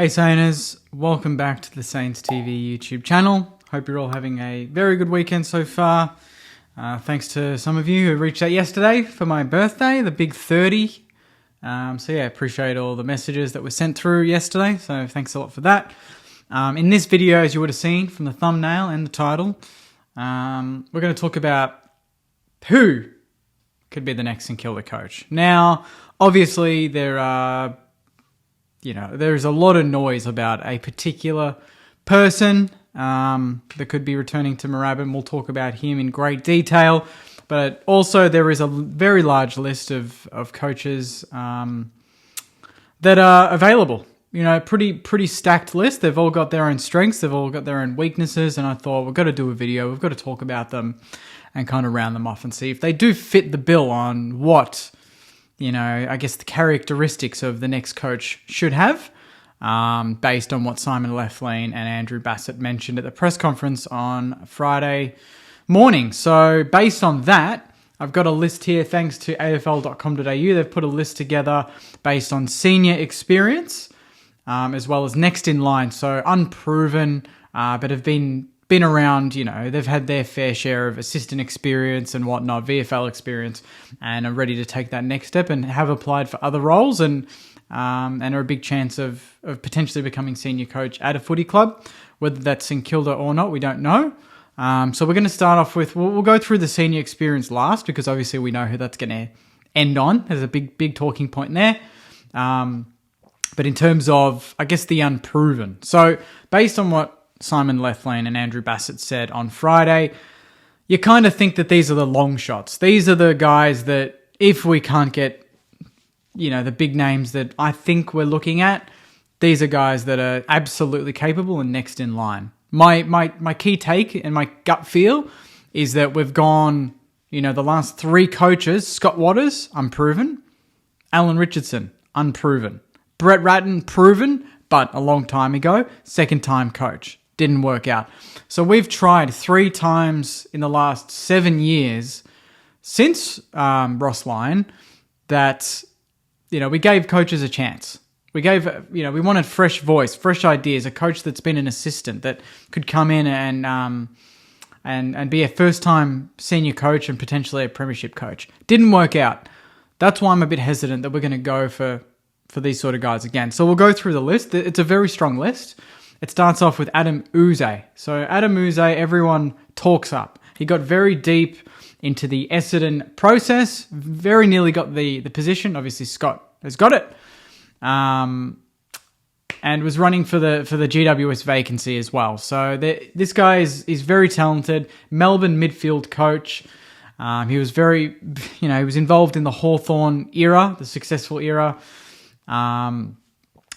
Hey Sainers, welcome back to the Saints TV YouTube channel. Hope you're all having a very good weekend so far. Thanks to some of you who reached out yesterday for my birthday, the big 30. Appreciate all the messages that were sent through yesterday, so thanks a lot for that. In this video, as you would have seen from the thumbnail and the title, we're going to talk about who could be the next St Kilda coach. Now, obviously, there's a lot of noise about a particular person that could be returning to Moorabbin. We'll talk about him in great detail. But also there is a very large list of coaches that are available. Pretty stacked list. They've all got their own strengths. They've all got their own weaknesses. And I thought, we've got to do a video. We've got to talk about them and kind of round them off and see if they do fit the bill on what, I guess the characteristics of the next coach should have, based on what Simon Lethlean and Andrew Bassett mentioned at the press conference on Friday morning. So based on that, I've got a list here thanks to afl.com.au. They've put a list together based on senior experience, as well as next in line. So unproven, but have been around, they've had their fair share of assistant experience and whatnot, VFL experience, and are ready to take that next step and have applied for other roles and are a big chance of potentially becoming senior coach at a footy club. Whether that's St Kilda or not, we don't know. So we're going to start off with, we'll go through the senior experience last, because obviously we know who that's going to end on. There's a big talking point there. But in terms of, I guess, the unproven. So based on what Simon Lethlean and Andrew Bassett said on Friday, you kind of think that these are the long shots. These are the guys that, if we can't get, the big names that I think we're looking at, these are guys that are absolutely capable and next in line. My key take and my gut feel is that we've gone, the last three coaches: Scott Waters, unproven; Alan Richardson, unproven; Brett Ratton, proven, but a long time ago, second-time coach. Didn't work out. So we've tried 3 times in the last 7 years since Ross Lyon that, we gave coaches a chance. We gave, we wanted fresh voice, fresh ideas, a coach that's been an assistant that could come in and be a first-time senior coach and potentially a premiership coach. Didn't work out. That's why I'm a bit hesitant that we're going to go for these sort of guys again. So we'll go through the list. It's a very strong list. It starts off with Adam Uze. So Adam Uze, everyone talks up. He got very deep into the Essendon process, very nearly got the position. Obviously, Scott has got it. And was running for the GWS vacancy as well. So this guy is very talented. Melbourne midfield coach. He was very, he was involved in the Hawthorn era, the successful era.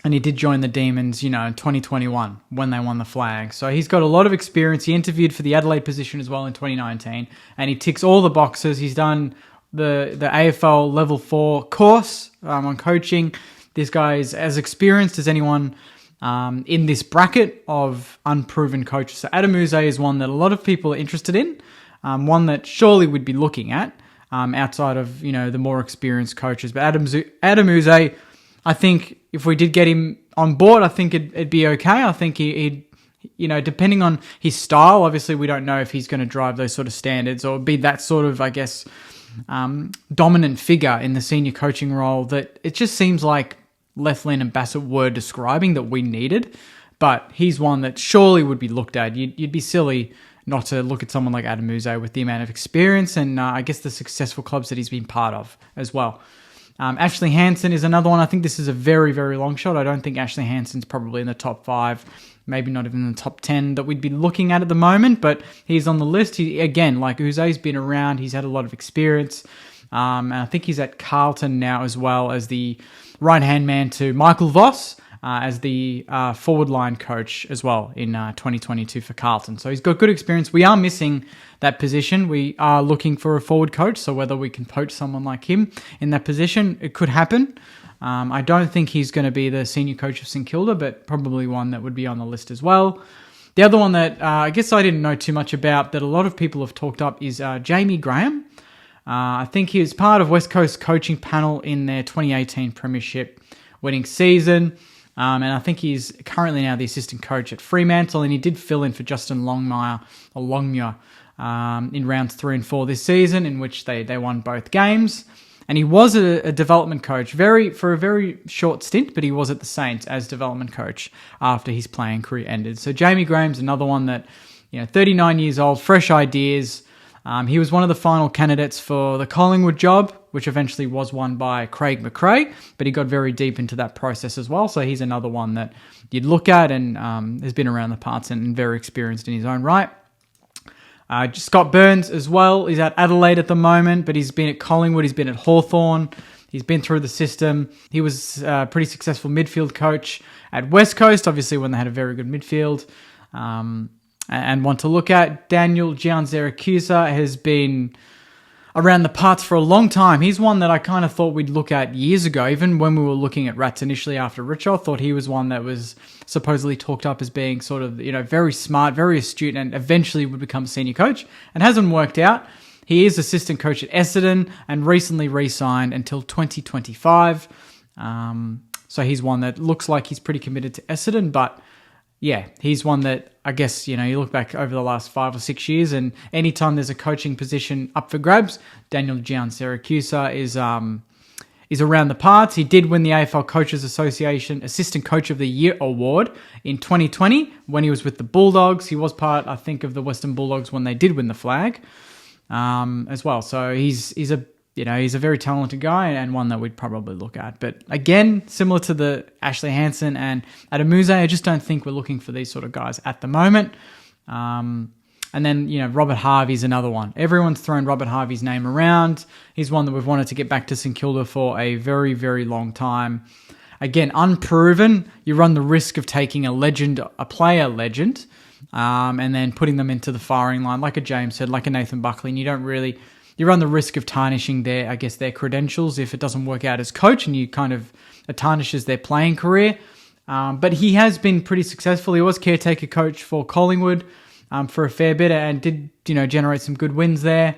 And he did join the Demons, in 2021 when they won the flag. So he's got a lot of experience. He interviewed for the Adelaide position as well in 2019. And he ticks all the boxes. He's done the AFL Level 4 course on coaching. This guy is as experienced as anyone in this bracket of unproven coaches. So Adam Uze is one that a lot of people are interested in. One that surely would be looking at outside of, the more experienced coaches. But Adam Uze, I think if we did get him on board, I think it'd be okay. I think he'd, depending on his style, obviously we don't know if he's going to drive those sort of standards or be that sort of, I guess, dominant figure in the senior coaching role that it just seems like Lethlean and Bassett were describing that we needed. But he's one that surely would be looked at. You'd be silly not to look at someone like Adam Uze with the amount of experience and I guess the successful clubs that he's been part of as well. Ashley Hansen is another one. I think this is a very, very long shot. I don't think Ashley Hansen's probably in the top 5, maybe not even in the top 10 that we'd be looking at the moment, but he's on the list. He, again, like Uze's been around. He's had a lot of experience. And I think he's at Carlton now as well as the right-hand man to Michael Voss as the forward line coach as well in 2022 for Carlton. So he's got good experience. We are missing that position. We are looking for a forward coach, so whether we can poach someone like him in that position, it could happen. I don't think he's going to be the senior coach of St Kilda, but probably one that would be on the list as well. The other one that I guess I didn't know too much about that a lot of people have talked up is Jaymie Graham. I think he was part of West Coast coaching panel in their 2018 premiership winning season. And I think he's currently now the assistant coach at Fremantle, and he did fill in for Justin Longmuir in rounds 3 and 4 this season, in which they won both games. And he was a development coach for a very short stint, but he was at the Saints as development coach after his playing career ended. So Jaymie Graham's another one that, 39 years old, fresh ideas. He was one of the final candidates for the Collingwood job, which eventually was won by Craig McRae, but he got very deep into that process as well. So he's another one that you'd look at and has been around the parts and very experienced in his own right. Scott Burns as well. He's at Adelaide at the moment, but he's been at Collingwood. He's been at Hawthorn. He's been through the system. He was a pretty successful midfield coach at West Coast, obviously when they had a very good midfield. And one to look at, Daniel Giansiracusa has been around the parts for a long time. He's one that I kind of thought we'd look at years ago, even when we were looking at Rats initially after Richard. I thought he was one that was supposedly talked up as being sort of, very smart, very astute, and eventually would become a senior coach, and hasn't worked out. He is assistant coach at Essendon and recently re-signed until 2025. So he's one that looks like he's pretty committed to Essendon, but yeah, he's one that I guess, you look back over the last 5 or 6 years, and anytime there's a coaching position up for grabs, Daniel Giansiracusa is around the parts. He did win the AFL Coaches Association Assistant Coach of the Year award in 2020 when he was with the Bulldogs. He was part, I think, of the Western Bulldogs when they did win the flag as well. So he's a very talented guy and one that we'd probably look at. But again, similar to the Ashley Hansen and Adamuse, I just don't think we're looking for these sort of guys at the moment. And then, Robert Harvey's another one. Everyone's thrown Robert Harvey's name around. He's one that we've wanted to get back to St Kilda for a very, very long time. Again, unproven. You run the risk of taking a player legend, and then putting them into the firing line, like a James said, like a Nathan Buckley, and you run the risk of tarnishing their credentials if it doesn't work out as coach, and it tarnishes their playing career. But he has been pretty successful. He was caretaker coach for Collingwood for a fair bit and did, generate some good wins there.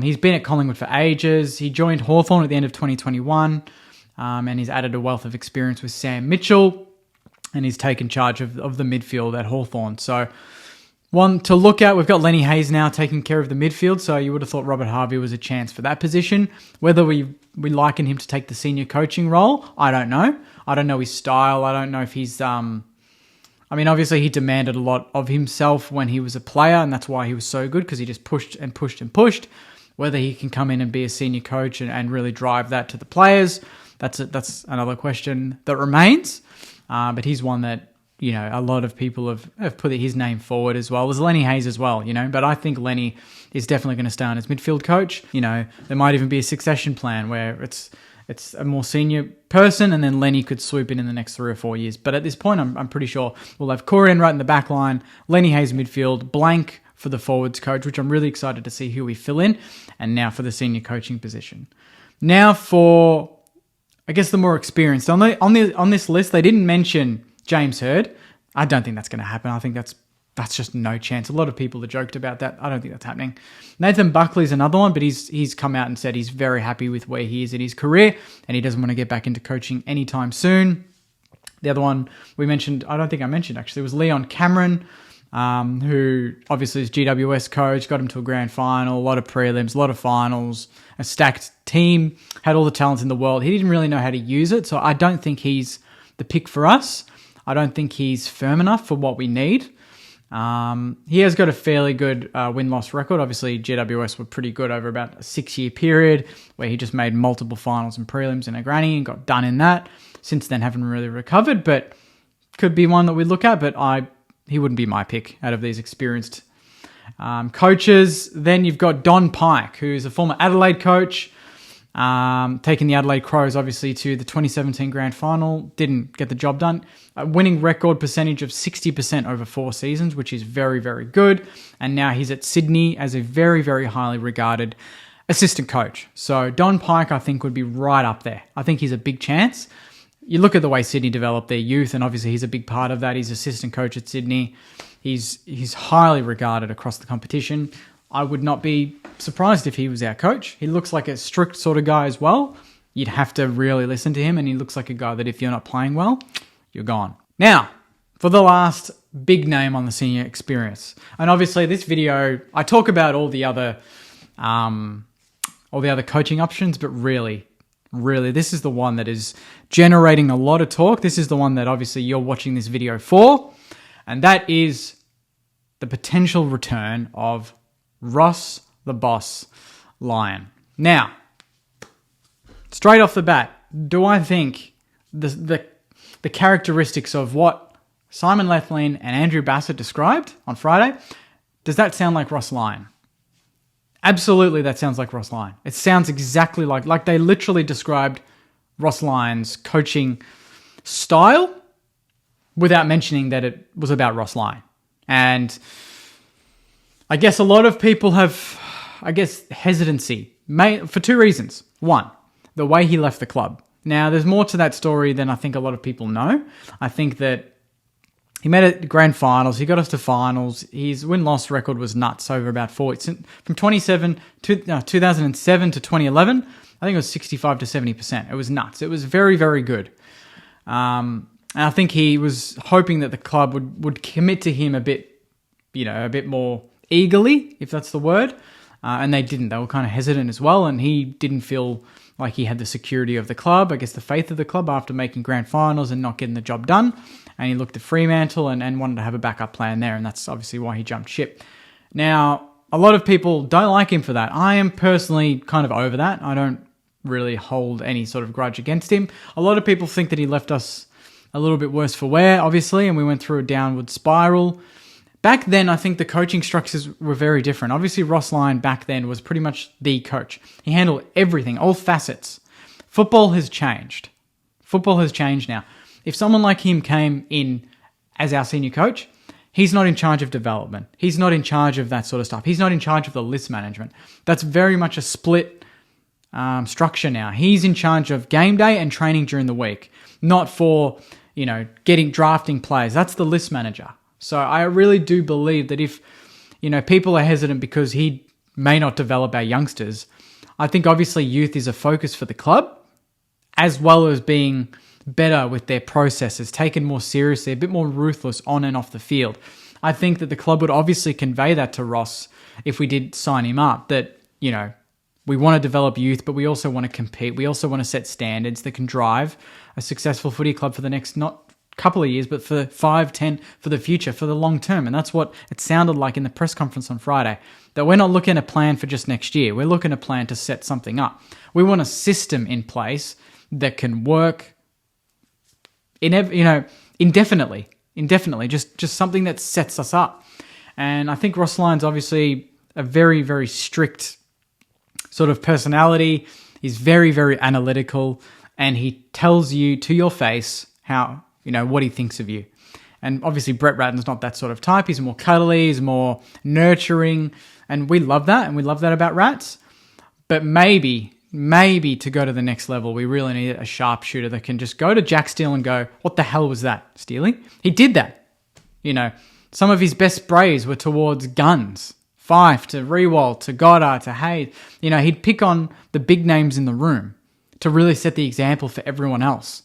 He's been at Collingwood for ages. He joined Hawthorn at the end of 2021, and he's added a wealth of experience with Sam Mitchell, and he's taken charge of the midfield at Hawthorn. So one to look at, we've got Lenny Hayes now taking care of the midfield, so you would have thought Robert Harvey was a chance for that position. Whether we liken him to take the senior coaching role, I don't know. I don't know his style. I don't know if he's... obviously he demanded a lot of himself when he was a player, and that's why he was so good, because he just pushed and pushed and pushed. Whether he can come in and be a senior coach and really drive that to the players, that's another question that remains. But he's one that, a lot of people have put his name forward as well. There's Lenny Hayes as well, but I think Lenny is definitely going to stay on as midfield coach. There might even be a succession plan where it's a more senior person, and then Lenny could swoop in the next 3 or 4 years. But at this point, I'm pretty sure we'll have Corey Enright in the back line, Lenny Hayes midfield, blank for the forwards coach, which I'm really excited to see who we fill in, and now for the senior coaching position. Now for, I guess, the more experienced. On this list, they didn't mention James Hird. I don't think that's going to happen. I think that's just no chance. A lot of people have joked about that. I don't think that's happening. Nathan Buckley's another one, but he's come out and said he's very happy with where he is in his career, and he doesn't want to get back into coaching anytime soon. The other one we mentioned, I don't think I mentioned actually, was Leon Cameron, who obviously is GWS coach, got him to a grand final, a lot of prelims, a lot of finals, a stacked team, had all the talents in the world. He didn't really know how to use it, so I don't think he's the pick for us. I don't think he's firm enough for what we need. He has got a fairly good win-loss record. Obviously, GWS were pretty good over about a 6-year period where he just made multiple finals and prelims and a granny and got done in that. Since then, haven't really recovered, but could be one that we look at, but he wouldn't be my pick out of these experienced coaches. Then you've got Don Pyke, who's a former Adelaide coach, taking the Adelaide Crows, obviously, to the 2017 grand final. Didn't get the job done. A winning record percentage of 60% over 4 seasons, which is very, very good. And now he's at Sydney as a very, very highly regarded assistant coach. So Don Pyke, I think, would be right up there. I think he's a big chance. You look at the way Sydney developed their youth, and obviously he's a big part of that. He's assistant coach at Sydney. He's highly regarded across the competition. I would not be surprised if he was our coach. He looks like a strict sort of guy as well. You'd have to really listen to him, and he looks like a guy that if you're not playing well, you're gone. Now, for the last big name on the senior experience. And obviously this video, I talk about all the other coaching options, but really, this is the one that is generating a lot of talk. This is the one that obviously you're watching this video for. And that is the potential return of Ross the Boss Lyon. Now, straight off the bat, do I think the characteristics of what Simon Lethlean and Andrew Bassett described on Friday, does that sound like Ross Lyon? Absolutely, that sounds like Ross Lyon. It sounds exactly like they literally described Ross Lyon's coaching style without mentioning that it was about Ross Lyon. And I guess a lot of people have, hesitancy for two reasons. One, the way he left the club. Now, there's more to that story than I think a lot of people know. I think that he made it grand finals. He got us to finals. His win-loss record was nuts over about 40. From 2007 to 2011, I think it was 65 to 70%. It was nuts. It was very, very good. And I think he was hoping that the club would commit to him a bit more eagerly, if that's the word. And they didn't. They were kind of hesitant as well. And he didn't feel like he had the security of the club, I guess the faith of the club after making grand finals and not getting the job done. And he looked at Fremantle and wanted to have a backup plan there. And that's obviously why he jumped ship. Now, a lot of people don't like him for that. I am personally kind of over that. I don't really hold any sort of grudge against him. A lot of people think that he left us a little bit worse for wear, obviously, and we went through a downward spiral. Back then, I think the coaching structures were very different. Obviously, Ross Lyon back then was pretty much the coach. He handled everything, all facets. Football has changed. Football has changed now. If someone like him came in as our senior coach, he's not in charge of development. He's not in charge of that sort of stuff. He's not in charge of the list management. That's very much a split structure now. He's in charge of game day and training during the week, not for, drafting players. That's the list manager. So I really do believe that if, people are hesitant because he may not develop our youngsters, I think obviously youth is a focus for the club, as well as being better with their processes, taken more seriously, a bit more ruthless on and off the field. I think that the club would obviously convey that to Ross if we did sign him up, that, we want to develop youth, but we also want to compete. We also want to set standards that can drive a successful footy club for the next, not couple of years, but for 5, 10, for the future, for the long term. And that's what it sounded like in the press conference on Friday, that we're not looking at a plan for just next year. We're looking at a plan to set something up. We want a system in place that can work indefinitely, just something that sets us up. And I think Ross Lyon's obviously a very, very strict sort of personality. He's very, very analytical, and he tells you to your face how, what he thinks of you. And obviously Brett Ratton's not that sort of type. He's more cuddly, he's more nurturing, and we love that, and we love that about Rats. But maybe to go to the next level, we really need a sharpshooter that can just go to Jack Steele and go, what the hell was that, Steely? He did that. Some of his best sprays were towards guns. Fife to Rewalt to Goddard to Hayes. He'd pick on the big names in the room to really set the example for everyone else.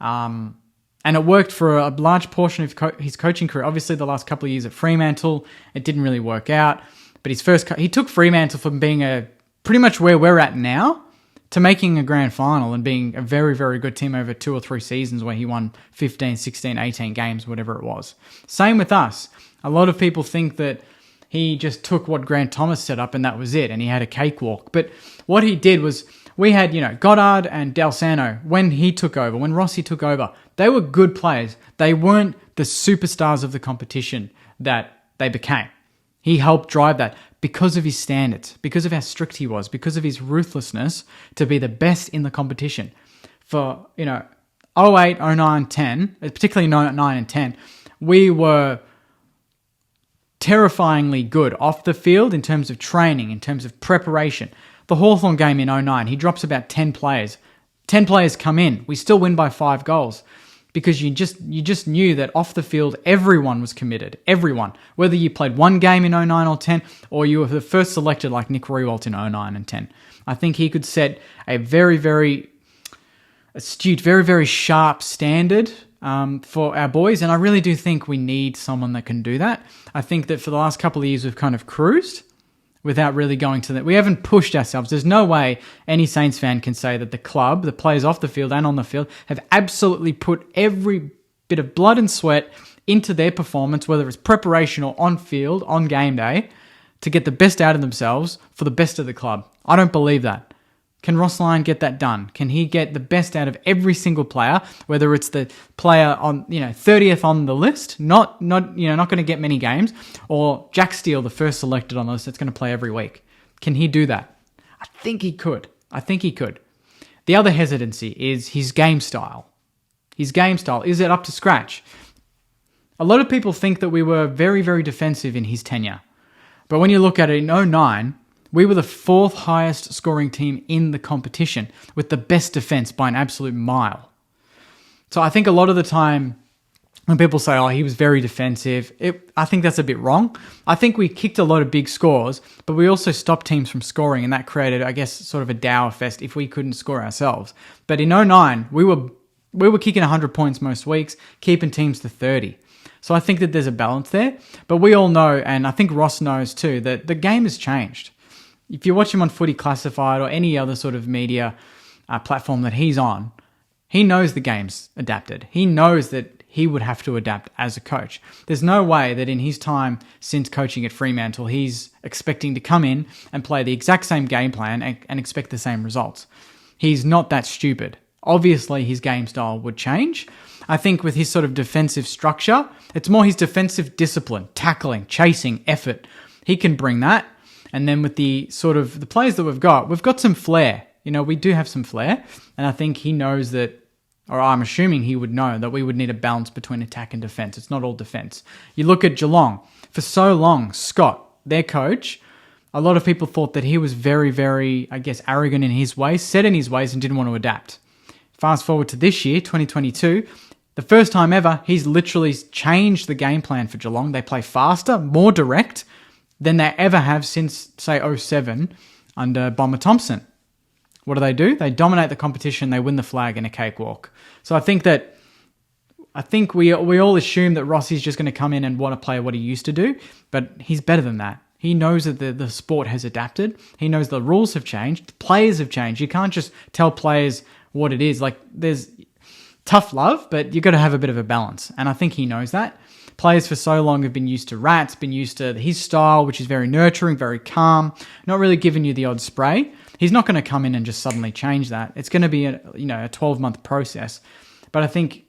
And it worked for a large portion of his coaching career. Obviously, the last couple of years at Fremantle, it didn't really work out. But he took Fremantle from being pretty much where we're at now to making a grand final and being a very, very good team over 2 or 3 seasons where he won 15, 16, 18 games, whatever it was. Same with us. A lot of people think that he just took what Grant Thomas set up and that was it, and he had a cakewalk. But what he did was, we had, Goddard and Dalsano, when Rossi took over, they were good players. They weren't the superstars of the competition that they became. He helped drive that because of his standards, because of how strict he was, because of his ruthlessness to be the best in the competition. For, 08, 09, 10, particularly 9 and 10, we were terrifyingly good off the field in terms of training, in terms of preparation. The Hawthorn game in 09, he drops about 10 players. 10 players come in. We still win by 5 goals because you just knew that off the field, everyone was committed. Everyone. Whether you played one game in 09 or 10, or you were the first selected like Nick Rewalt in 09 and 10. I think he could set a very, very astute, very, very sharp standard for our boys, and I really do think we need someone that can do that. I think that for the last couple of years we've kind of cruised without really going to that. We haven't pushed ourselves. There's no way any Saints fan can say that the club, the players off the field and on the field, have absolutely put every bit of blood and sweat into their performance, whether it's preparation or on field, on game day, to get the best out of themselves for the best of the club. I don't believe that. Can Ross Lyon get that done? Can he get the best out of every single player, whether it's the player on 30th on the list, not going to get many games, or Jack Steele, the first selected on the list, that's going to play every week? Can he do that? I think he could. The other hesitancy is his game style. Is it up to scratch? A lot of people think that we were very, very defensive in his tenure. But when you look at it in 2009, we were the 4th highest scoring team in the competition with the best defense by an absolute mile. So I think a lot of the time when people say, oh, he was very defensive, I think that's a bit wrong. I think we kicked a lot of big scores, but we also stopped teams from scoring, and that created, I guess, sort of a dour fest if we couldn't score ourselves. But in 2009, we were kicking 100 points most weeks, keeping teams to 30. So I think that there's a balance there. But we all know, and I think Ross knows too, that the game has changed. If you watch him on Footy Classified or any other sort of media platform that he's on, he knows the game's adapted. He knows that he would have to adapt as a coach. There's no way that in his time since coaching at Fremantle, he's expecting to come in and play the exact same game plan and expect the same results. He's not that stupid. Obviously, his game style would change. I think with his sort of defensive structure, it's more his defensive discipline, tackling, chasing, effort. He can bring that. And then with the sort of the players that we've got some flair. We do have some flair. And I think he knows that, or I'm assuming he would know that we would need a balance between attack and defense. It's not all defense. You look at Geelong. For so long, Scott, their coach, a lot of people thought that he was very, very, I guess, arrogant in his ways, set in his ways and didn't want to adapt. Fast forward to this year, 2022, the first time ever, he's literally changed the game plan for Geelong. They play faster, more direct than they ever have since, say, 2007 under Bomber Thompson. What do? They dominate the competition. They win the flag in a cakewalk. So I think we all assume that Rossi's just going to come in and want to play what he used to do, but he's better than that. He knows that the sport has adapted. He knows the rules have changed. The players have changed. You can't just tell players what it is. Like, there's tough love, but you've got to have a bit of a balance. And I think he knows that. Players for so long have been used to Rats, been used to his style, which is very nurturing, very calm, not really giving you the odd spray. He's not going to come in and just suddenly change that. It's going to be a 12-month process. But I think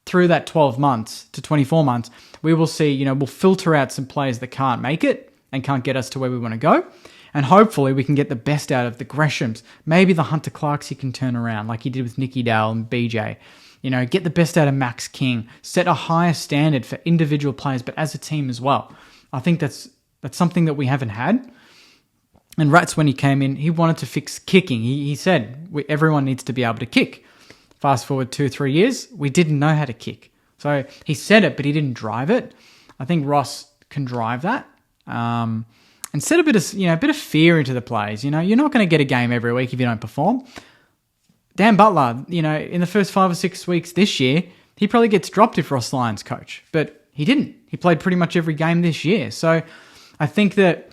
through that 12 months to 24 months, we will see, we'll filter out some players that can't make it and can't get us to where we want to go. And hopefully we can get the best out of the Greshams. Maybe the Hunter Clarks he can turn around like he did with Nicky Dale and BJ. Get the best out of Max King. Set a higher standard for individual players, but as a team as well. I think that's something that we haven't had. And Rats, when he came in, he wanted to fix kicking. He said everyone needs to be able to kick. Fast forward 2-3 years, we didn't know how to kick. So he said it, but he didn't drive it. I think Ross can drive that. And set a bit of fear into the players. You're not going to get a game every week if you don't perform. Dan Butler, in the first 5 or 6 weeks this year, he probably gets dropped if Ross Lyon's coach, but he didn't. He played pretty much every game this year. So I think that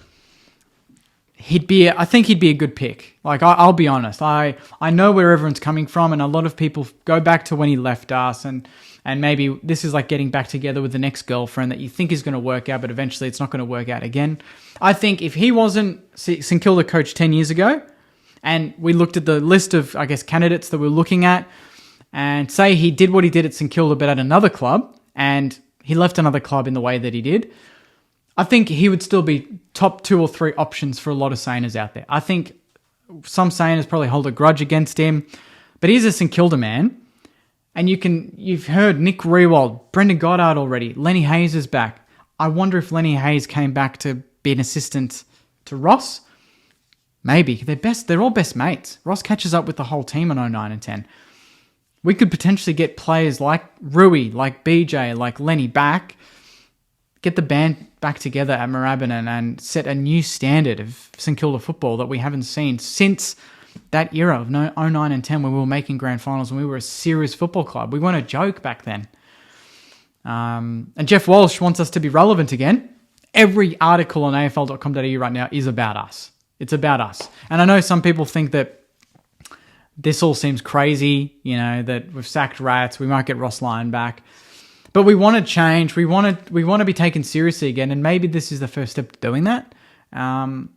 he'd be a good pick. Like, I'll be honest. I know where everyone's coming from, and a lot of people go back to when he left us, and maybe this is like getting back together with the next girlfriend that you think is going to work out, but eventually it's not going to work out again. I think if he wasn't St Kilda coach 10 years ago, and we looked at the list of, I guess, candidates that we're looking at, and say he did what he did at St Kilda but at another club, and he left another club in the way that he did, I think he would still be top 2 or 3 options for a lot of Sainers out there. I think some Sainers probably hold a grudge against him, but he's a St Kilda man, and you've heard Nick Riewoldt, Brendan Goddard already, Lenny Hayes is back. I wonder if Lenny Hayes came back to be an assistant to Ross. Maybe. They're all best mates. Ross catches up with the whole team on 09 and 10. We could potentially get players like Rui, like BJ, like Lenny back, get the band back together at Moorabbin and set a new standard of St Kilda football that we haven't seen since that era of 09 and 10 when we were making grand finals and we were a serious football club. We weren't a joke back then. And Jeff Walsh wants us to be relevant again. Every article on afl.com.au right now is about us. It's about us. And I know some people think that this all seems crazy, that we've sacked Rats, we might get Ross Lyon back. But we want to change. We want to be taken seriously again, and maybe this is the first step to doing that. I'm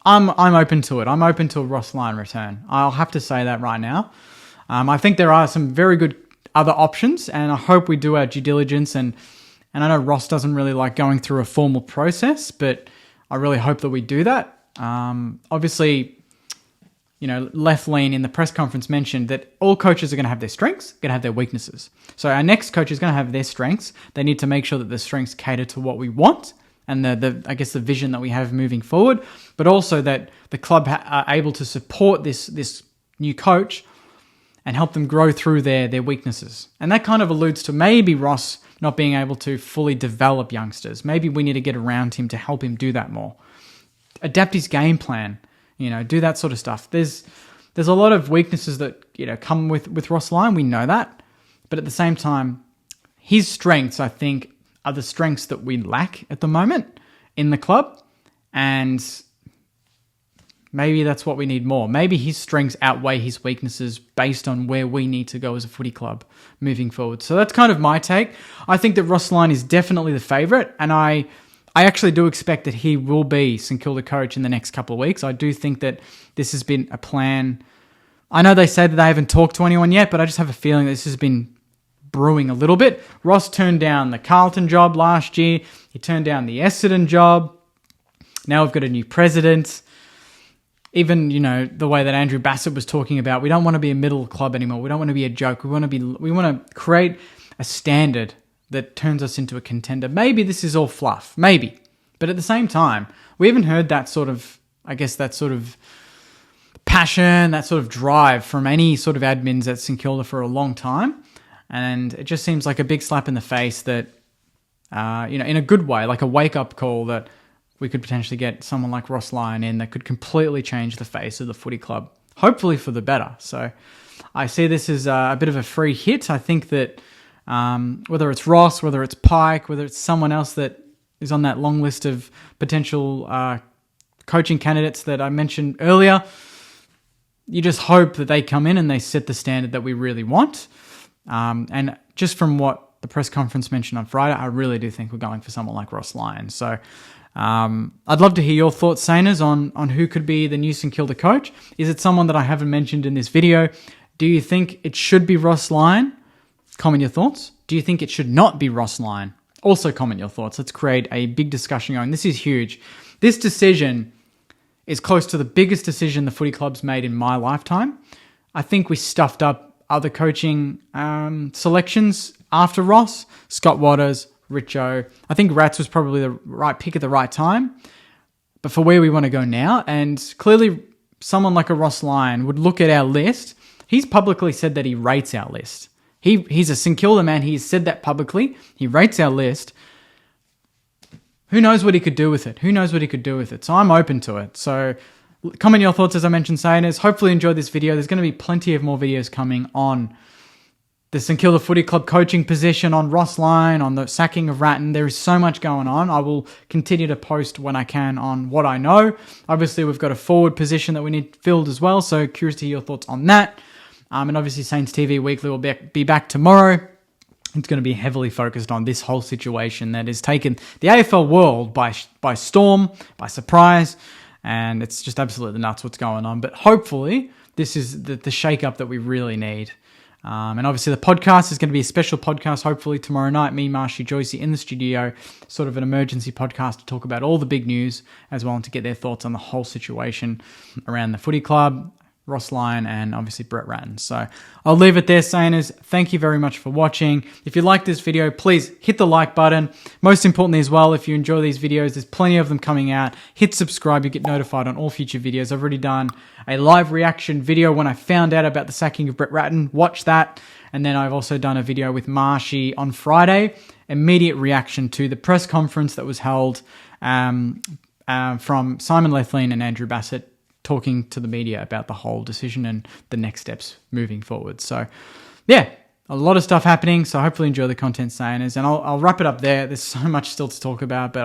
open to it. I'm open to a Ross Lyon return. I'll have to say that right now. I think there are some very good other options, and I hope we do our due diligence. And I know Ross doesn't really like going through a formal process, but I really hope that we do that. Obviously, Lyon in the press conference mentioned that all coaches are going to have their strengths, going to have their weaknesses. So our next coach is going to have their strengths. They need to make sure that the strengths cater to what we want and the vision that we have moving forward, but also that the club are able to support this new coach and help them grow through their weaknesses. And that kind of alludes to maybe Ross not being able to fully develop youngsters. Maybe we need to get around him to help him do that more. Adapt his game plan. Do that sort of stuff. There's a lot of weaknesses that, come with Ross Lyon. We know that. But at the same time, his strengths, I think, are the strengths that we lack at the moment in the club. And maybe that's what we need more. Maybe his strengths outweigh his weaknesses based on where we need to go as a footy club moving forward. So that's kind of my take. I think that Ross Lyon is definitely the favourite, and I actually do expect that he will be St Kilda coach in the next couple of weeks. I do think that this has been a plan. I know they say that they haven't talked to anyone yet, but I just have a feeling that this has been brewing a little bit. Ross turned down the Carlton job last year. He turned down the Essendon job. Now we've got a new president. Even, the way that Andrew Bassett was talking about, we don't want to be a middle club anymore. We don't want to be a joke. We want to create a standard that turns us into a contender. Maybe this is all fluff. Maybe. But at the same time, we haven't heard that sort of passion, that sort of drive from any sort of admins at St Kilda for a long time. And it just seems like a big slap in the face that, in a good way, like a wake-up call that we could potentially get someone like Ross Lyon in that could completely change the face of the footy club, hopefully for the better. So I see this as a bit of a free hit. I think that whether it's Ross, whether it's Pyke, whether it's someone else that is on that long list of potential coaching candidates that I mentioned earlier, you just hope that they come in and they set the standard that we really want. And just from what the press conference mentioned on Friday, I really do think we're going for someone like Ross Lyon. So I'd love to hear your thoughts, Sainers, on who could be the new St Kilda coach. Is it someone that I haven't mentioned in this video? Do you think it should be Ross Lyon? Comment your thoughts. Do you think it should not be Ross Lyon? Also comment your thoughts. Let's create a big discussion going. This is huge. This decision is close to the biggest decision the footy club's made in my lifetime. I think we stuffed up other coaching selections after Ross. Scott Waters, Richo. I think Rats was probably the right pick at the right time. But for where we want to go now, and clearly someone like a Ross Lyon would look at our list. He's publicly said that he rates our list. He's a St Kilda man. He's said that publicly. He rates our list. Who knows what he could do with it? So I'm open to it. So comment your thoughts, as I mentioned, Sainers. Hopefully you enjoyed this video. There's going to be plenty of more videos coming on the St Kilda Footy Club coaching position, on Ross Lyon, on the sacking of Ratton. There is so much going on. I will continue to post when I can on what I know. Obviously, we've got a forward position that we need filled as well. So curious to hear your thoughts on that. And obviously, Saints TV Weekly will be back tomorrow. It's going to be heavily focused on this whole situation that has taken the AFL world by storm, by surprise, and it's just absolutely nuts what's going on. But hopefully, this is the shake-up that we really need. And obviously, the podcast is going to be a special podcast, hopefully tomorrow night. Me, Marshy, Joycey in the studio, sort of an emergency podcast to talk about all the big news as well and to get their thoughts on the whole situation around the footy club, Ross Lyon, and obviously Brett Ratton. So I'll leave it there, Sainers. Thank you very much for watching. If you like this video, please hit the like button. Most importantly as well, if you enjoy these videos, there's plenty of them coming out. Hit subscribe. You get notified on all future videos. I've already done a live reaction video when I found out about the sacking of Brett Ratton. Watch that. And then I've also done a video with Marshy on Friday. Immediate reaction to the press conference that was held from Simon Lethlean and Andrew Bassett talking to the media about the whole decision and the next steps moving forward. So, yeah, a lot of stuff happening. So hopefully enjoy the content, Sayoners, and I'll wrap it up there. There's so much still to talk about, but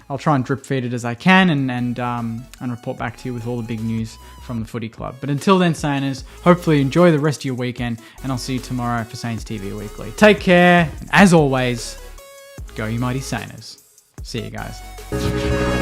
I'll try and drip feed it as I can and report back to you with all the big news from the footy club. But until then, Sayoners, hopefully enjoy the rest of your weekend, and I'll see you tomorrow for Saints TV Weekly. Take care, and as always, go you mighty Sayoners. See you guys.